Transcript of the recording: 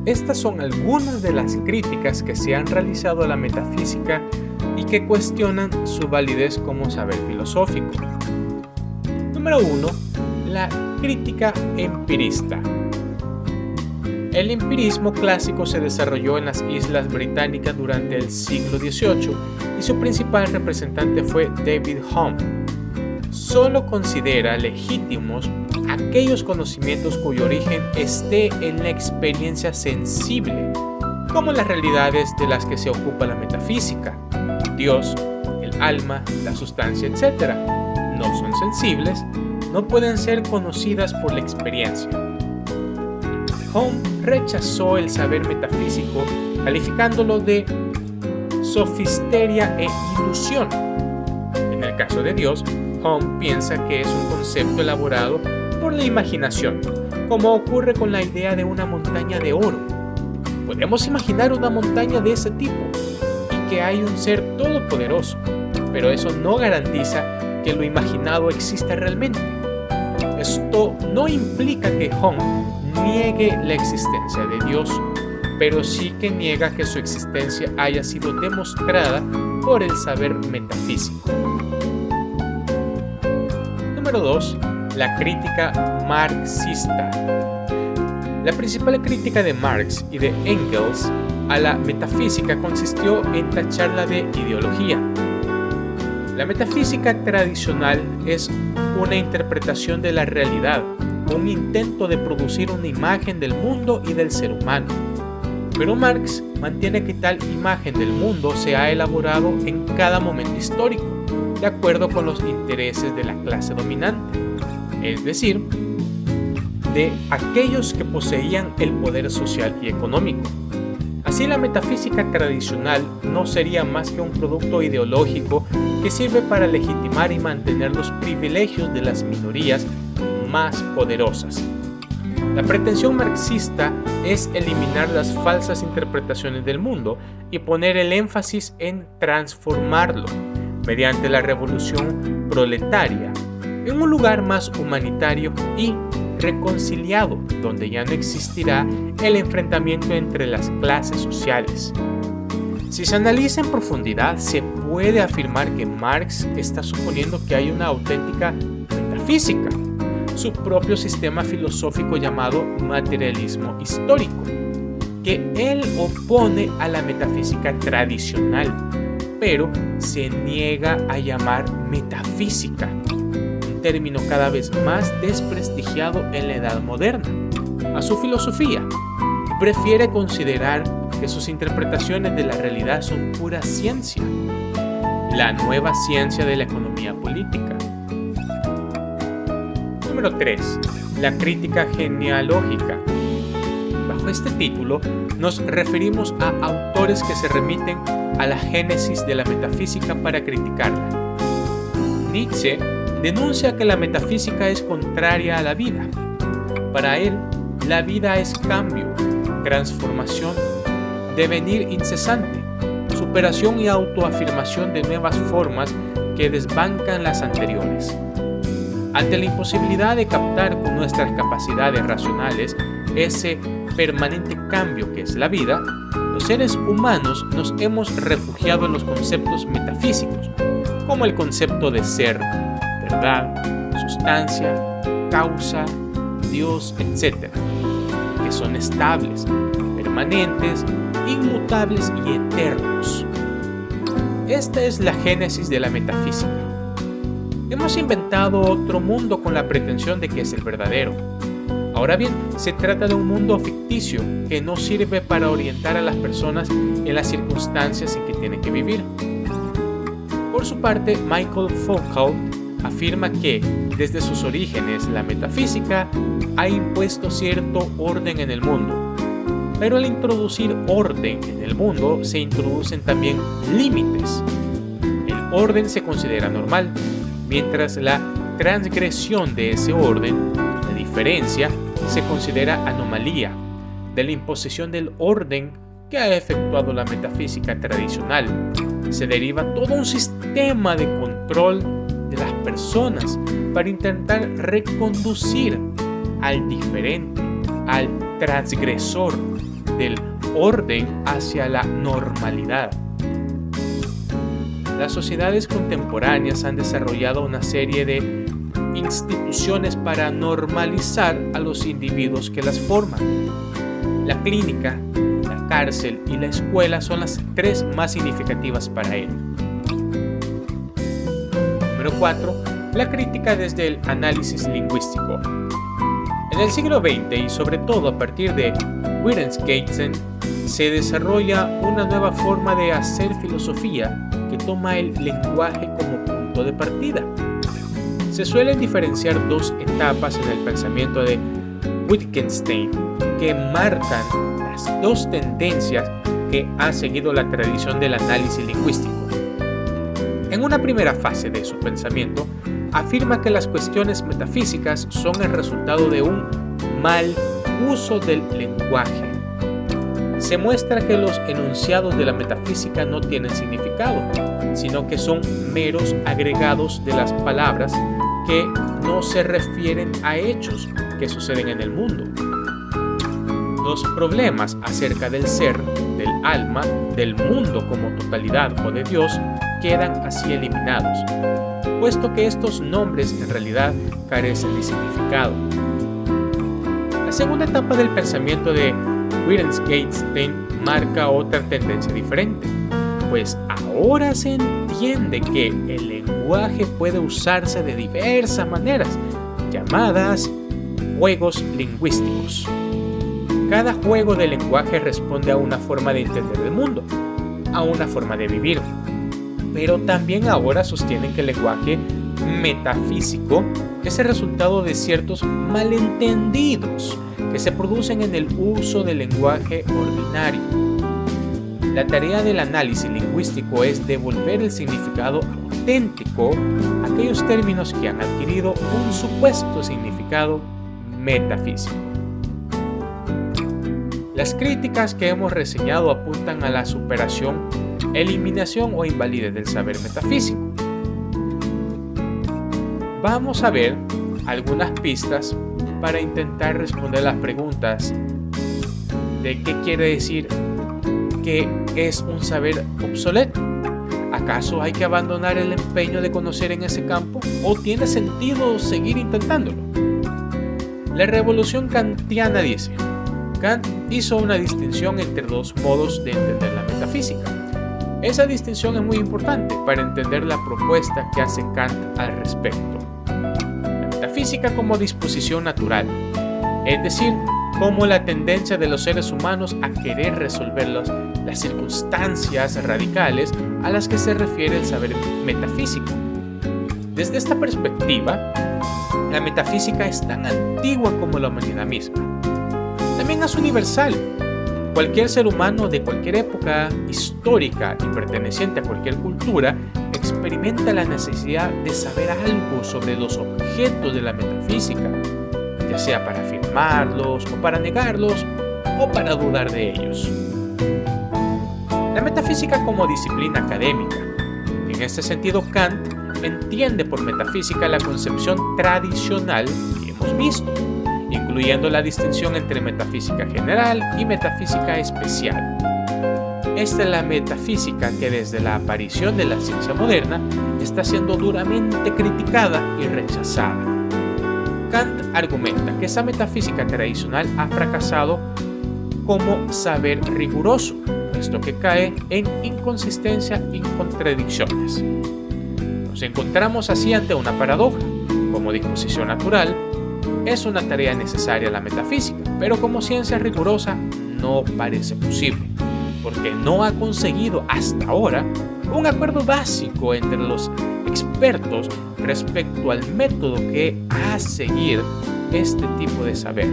Estas son algunas de las críticas que se han realizado a la metafísica y que cuestionan su validez como saber filosófico. Número 1. La crítica empirista. El empirismo clásico se desarrolló en las Islas Británicas durante el siglo XVIII y su principal representante fue David Hume. Solo considera legítimos aquellos conocimientos cuyo origen esté en la experiencia sensible, como las realidades de las que se ocupa la metafísica, Dios, el alma, la sustancia, etc. No son sensibles, no pueden ser conocidas por la experiencia. Hume rechazó el saber metafísico, calificándolo de sofisteria e ilusión. En el caso de Dios, Hume piensa que es un concepto elaborado por la imaginación, como ocurre con la idea de una montaña de oro. Podemos imaginar una montaña de ese tipo y que hay un ser todopoderoso, pero eso no garantiza que lo imaginado exista realmente. Esto no implica que Hume niegue la existencia de Dios, pero sí que niega que su existencia haya sido demostrada por el saber metafísico. Número 2. La crítica marxista. La principal crítica de Marx y de Engels a la metafísica consistió en tacharla de ideología. La metafísica tradicional es una interpretación de la realidad, un intento de producir una imagen del mundo y del ser humano. Pero Marx mantiene que tal imagen del mundo se ha elaborado en cada momento histórico, de acuerdo con los intereses de la clase dominante, es decir, de aquellos que poseían el poder social y económico. Así, la metafísica tradicional no sería más que un producto ideológico que sirve para legitimar y mantener los privilegios de las minorías más poderosas. La pretensión marxista es eliminar las falsas interpretaciones del mundo y poner el énfasis en transformarlo mediante la revolución proletaria en un lugar más humanitario y reconciliado, donde ya no existirá el enfrentamiento entre las clases sociales. Si se analiza en profundidad, se puede afirmar que Marx está suponiendo que hay una auténtica metafísica, su propio sistema filosófico llamado materialismo histórico, que él opone a la metafísica tradicional, pero se niega a llamar metafísica, un término cada vez más desprestigiado en la edad moderna, a su filosofía. Prefiere considerar que sus interpretaciones de la realidad son pura ciencia, la nueva ciencia de la economía política. Número 3. La crítica genealógica. Bajo este título nos referimos a autores que se remiten a la génesis de la metafísica para criticarla. Nietzsche denuncia que la metafísica es contraria a la vida. Para él, la vida es cambio, transformación, devenir incesante, superación y autoafirmación de nuevas formas que desbancan las anteriores. Ante la imposibilidad de captar con nuestras capacidades racionales ese permanente cambio que es la vida, los seres humanos nos hemos refugiado en los conceptos metafísicos, como el concepto de ser, verdad, sustancia, causa, Dios, etc., que son estables, permanentes, inmutables y eternos. Esta es la génesis de la metafísica. Hemos inventado otro mundo con la pretensión de que es el verdadero. Ahora bien, se trata de un mundo ficticio que no sirve para orientar a las personas en las circunstancias en que tienen que vivir. Por su parte, Michael Foucault afirma que, desde sus orígenes, la metafísica ha impuesto cierto orden en el mundo. Pero al introducir orden en el mundo, se introducen también límites. El orden se considera normal, mientras la transgresión de ese orden, la diferencia, se considera anomalía de la imposición del orden que ha efectuado la metafísica tradicional. Se deriva todo un sistema de control de las personas para intentar reconducir al diferente, al transgresor del orden hacia la normalidad. Las sociedades contemporáneas han desarrollado una serie de instituciones para normalizar a los individuos que las forman. La clínica, la cárcel y la escuela son las tres más significativas para ello. Número 4. La crítica desde el análisis lingüístico. En el siglo XX y sobre todo a partir de Wittgenstein se desarrolla una nueva forma de hacer filosofía que toma el lenguaje como punto de partida. Se suelen diferenciar dos etapas en el pensamiento de Wittgenstein que marcan las dos tendencias que ha seguido la tradición del análisis lingüístico. En una primera fase de su pensamiento, afirma que las cuestiones metafísicas son el resultado de un mal uso del lenguaje. Se muestra que los enunciados de la metafísica no tienen significado, sino que son meros agregados de las palabras que no se refieren a hechos que suceden en el mundo. Los problemas acerca del ser, del alma, del mundo como totalidad o de Dios quedan así eliminados, puesto que estos nombres en realidad carecen de significado. La segunda etapa del pensamiento de Wittgenstein marca otra tendencia diferente, pues ahora se entiende que el lenguaje puede usarse de diversas maneras, llamadas juegos lingüísticos. Cada juego de lenguaje responde a una forma de entender el mundo, a una forma de vivir. Pero también ahora sostienen que el lenguaje metafísico es el resultado de ciertos malentendidos que se producen en el uso del lenguaje ordinario. La tarea del análisis lingüístico es devolver el significado auténtico a aquellos términos que han adquirido un supuesto significado metafísico. Las críticas que hemos reseñado apuntan a la superación, eliminación o invalidez del saber metafísico. Vamos a ver algunas pistas para intentar responder las preguntas de qué quiere decir que es un saber obsoleto. ¿Acaso hay que abandonar el empeño de conocer en ese campo o tiene sentido seguir intentándolo? La revolución kantiana dice: Kant hizo una distinción entre dos modos de entender la metafísica. Esa distinción es muy importante para entender la propuesta que hace Kant al respecto. La metafísica como disposición natural, es decir, como la tendencia de los seres humanos a querer resolver las circunstancias radicales a las que se refiere el saber metafísico. Desde esta perspectiva, la metafísica es tan antigua como la humanidad misma. También es universal. Cualquier ser humano de cualquier época histórica y perteneciente a cualquier cultura experimenta la necesidad de saber algo sobre los objetos de la metafísica, ya sea para afirmarlos o para negarlos o para dudar de ellos. La metafísica como disciplina académica. En este sentido, Kant entiende por metafísica la concepción tradicional que hemos visto, incluyendo la distinción entre metafísica general y metafísica especial. Esta es la metafísica que desde la aparición de la ciencia moderna está siendo duramente criticada y rechazada. Kant argumenta que esa metafísica tradicional ha fracasado como saber riguroso, puesto que cae en inconsistencia y contradicciones. Nos encontramos así ante una paradoja. Como disposición natural, es una tarea necesaria la metafísica, pero como ciencia rigurosa no parece posible, porque no ha conseguido hasta ahora un acuerdo básico entre los expertos respecto al método que ha seguir este tipo de saber.